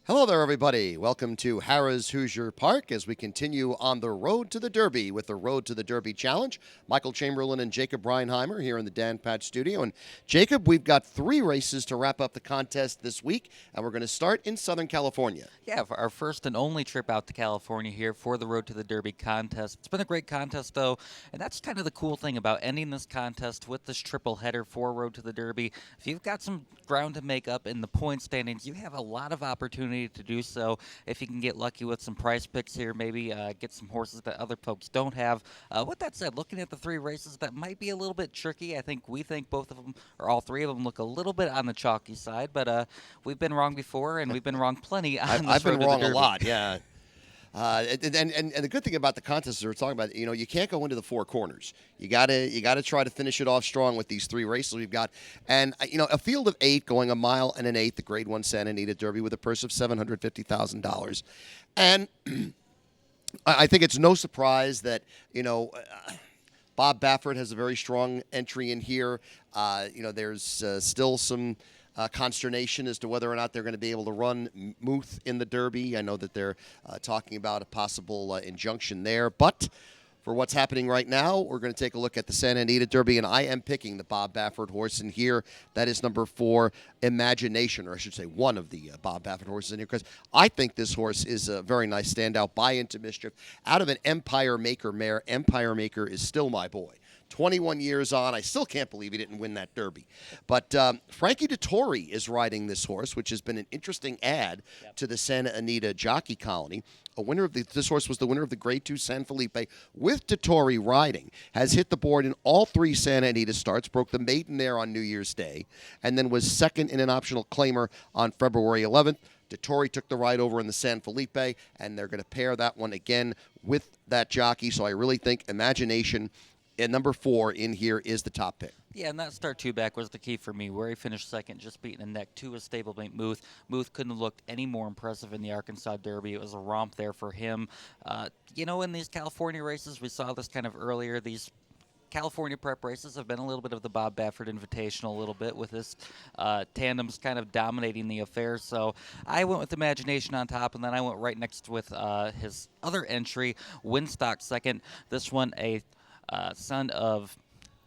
Hello there, everybody. Welcome to Harrah's Hoosier Park as we continue on the road to the Derby with the Road to the Derby Challenge. Michael Chamberlain and Jacob Reinheimer here in the Dan Patch studio. And Jacob, we've got 3 races to wrap up the contest this week, and we're going to start in Southern California. Yeah, for our first and only trip out to California here for the Road to the Derby contest. It's been a great contest, though, and that's kind of the cool thing about ending this contest with this triple header for Road to the Derby. If you've got some ground to make up in the point standings, you have a lot of opportunity to do so if you can get lucky with some price picks here, maybe get some horses that other folks don't have. With that said, looking at the 3 races, that might be a little bit tricky. We think both of them, or all 3 of them, look a little bit on the chalky side, but we've been wrong before, and we've been wrong plenty on this I've been Road to the wrong a Derby. lot, yeah. And the good thing about the contest is we're talking about, you can't go into the 4 corners. You gotta try to finish it off strong with these 3 races we've got. And a field of 8 going a mile and an eighth, the Grade 1 Santa Anita Derby with a purse of $750,000. And I think it's no surprise that Bob Baffert has a very strong entry in here. There's still some consternation as to whether or not they're going to be able to run Muth in the Derby. I know that they're talking about a possible injunction there. But for what's happening right now, we're going to take a look at the Santa Anita Derby, and I am picking the Bob Baffert horse in here. That is number 4, Imagination, or I should say one of the Bob Baffert horses in here, because I think this horse is a very nice standout. Buy into Mischief. Out of an Empire Maker mare, Empire Maker is still my boy. 21 years on. I still can't believe he didn't win that Derby. But Frankie Dettori is riding this horse, which has been an interesting add to the Santa Anita jockey colony. This horse was the winner of the Grade 2 San Felipe with Dettori riding. Has hit the board in all 3 Santa Anita starts, broke the maiden there on New Year's Day, and then was second in an optional claimer on February 11th. Dettori took the ride over in the San Felipe, and they're going to pair that one again with that jockey. So I really think Imagination and number 4 in here is the top pick. Yeah, and that start 2 back was the key for me, where he finished second, just beating the neck to his stablemate Muth. Muth couldn't have looked any more impressive in the Arkansas Derby. It was a romp there for him. In these California races, we saw this kind of earlier. These California prep races have been a little bit of the Bob Baffert Invitational a little bit, with this tandems kind of dominating the affair. So I went with Imagination on top, and then I went right next with his other entry, Winstock second. This one a son of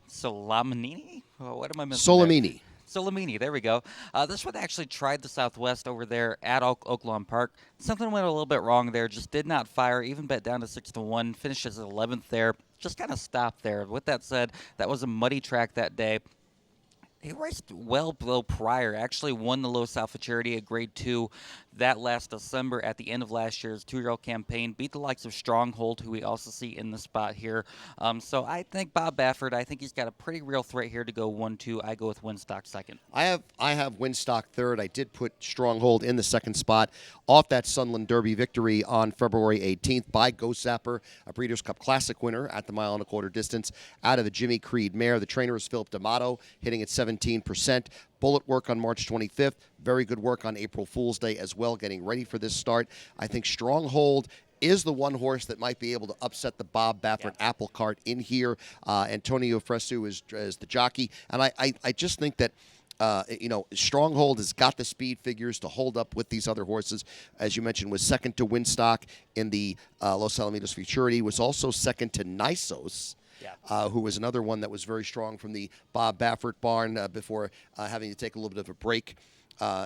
Solamini? Oh, what am I missing? Solamini. Solamini, there we go. This one actually tried the Southwest over there at Oaklawn Park. Something went a little bit wrong there, just did not fire, even bet down to 6-1, finishes 11th there, just kind of stopped there. With that said, that was a muddy track that day. He raced well below prior, actually won the Los Alpha Charity at Grade 2 that last December at the end of last year's 2-year-old campaign. Beat the likes of Stronghold, who we also see in the spot here. So I think Bob Baffert, I think he's got a pretty real threat here to go 1-2. I go with Winstock second. I have Winstock third. I did put Stronghold in the second spot off that Sunland Derby victory on February 18th by Ghost Zapper, a Breeders' Cup Classic winner at the 1.25 mile distance out of a Jimmy Creed mare. The trainer is Philip D'Amato, hitting at 17%. Bullet work on March 25th. Very good work on April Fool's Day as well, getting ready for this start. I think Stronghold is the one horse that might be able to upset the Bob Baffert apple cart in here. Antonio Fresu is the jockey. And I just think that Stronghold has got the speed figures to hold up with these other horses. As you mentioned, was second to Winstock in the Los Alamitos Futurity, was also second to Nisos. Who was another one that was very strong from the Bob Baffert barn before having to take a little bit of a break.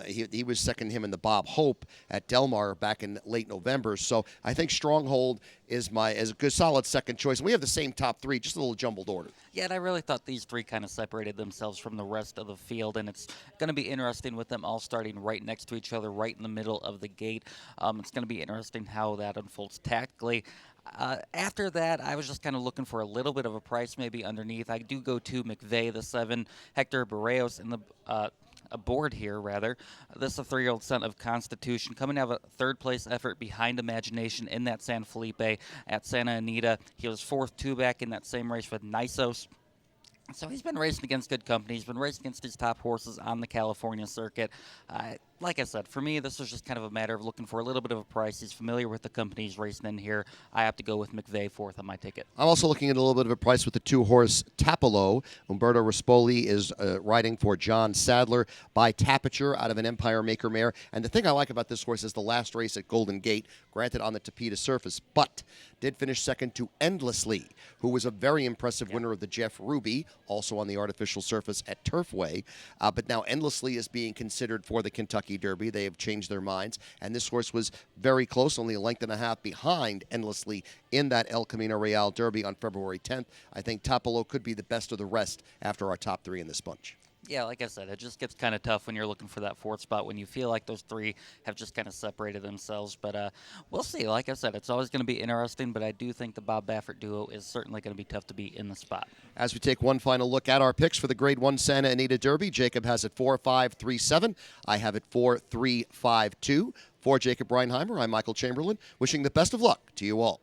He was second to him in the Bob Hope at Del Mar back in late November. So I think Stronghold is a good, solid second choice. And we have the same top 3, just a little jumbled order. Yeah, and I really thought these 3 kind of separated themselves from the rest of the field, and it's going to be interesting with them all starting right next to each other, right in the middle of the gate. It's going to be interesting how that unfolds tactically. After that, I was just kind of looking for a little bit of a price maybe underneath. I do go to McVeigh, the 7, Hector Barrios in the aboard here, rather. This is a 3-year-old son of Constitution, coming out of a third-place effort behind Imagination in that San Felipe at Santa Anita. He was 4th 2-back in that same race with Nisos. So he's been racing against good company. He's been racing against these top horses on the California circuit. Like I said, for me, this was just kind of a matter of looking for a little bit of a price. He's familiar with the companies racing in here. I have to go with McVeigh fourth on my ticket. I'm also looking at a little bit of a price with the 2-horse Tapolo. Umberto Rispoli is riding for John Sadler by Tapiture out of an Empire Maker mare. And the thing I like about this horse is the last race at Golden Gate, granted on the Tapeta surface, but did finish second to Endlessly, who was a very impressive winner of the Jeff Ruby, also on the artificial surface at Turfway. But now Endlessly is being considered for the Kentucky Derby. They have changed their minds. And this horse was very close, only a length and a half behind Endlessly in that El Camino Real Derby on February 10th. I think Tapolo could be the best of the rest after our top three in this bunch. Yeah, like I said, it just gets kind of tough when you're looking for that fourth spot when you feel like those three have just kind of separated themselves. But we'll see. Like I said, it's always going to be interesting, but I do think the Bob Baffert duo is certainly going to be tough to beat in the spot. As we take one final look at our picks for the Grade 1 Santa Anita Derby, Jacob has it 4-5-3-7. I have it 4-3-5-2. For Jacob Reinheimer, I'm Michael Chamberlain, wishing the best of luck to you all.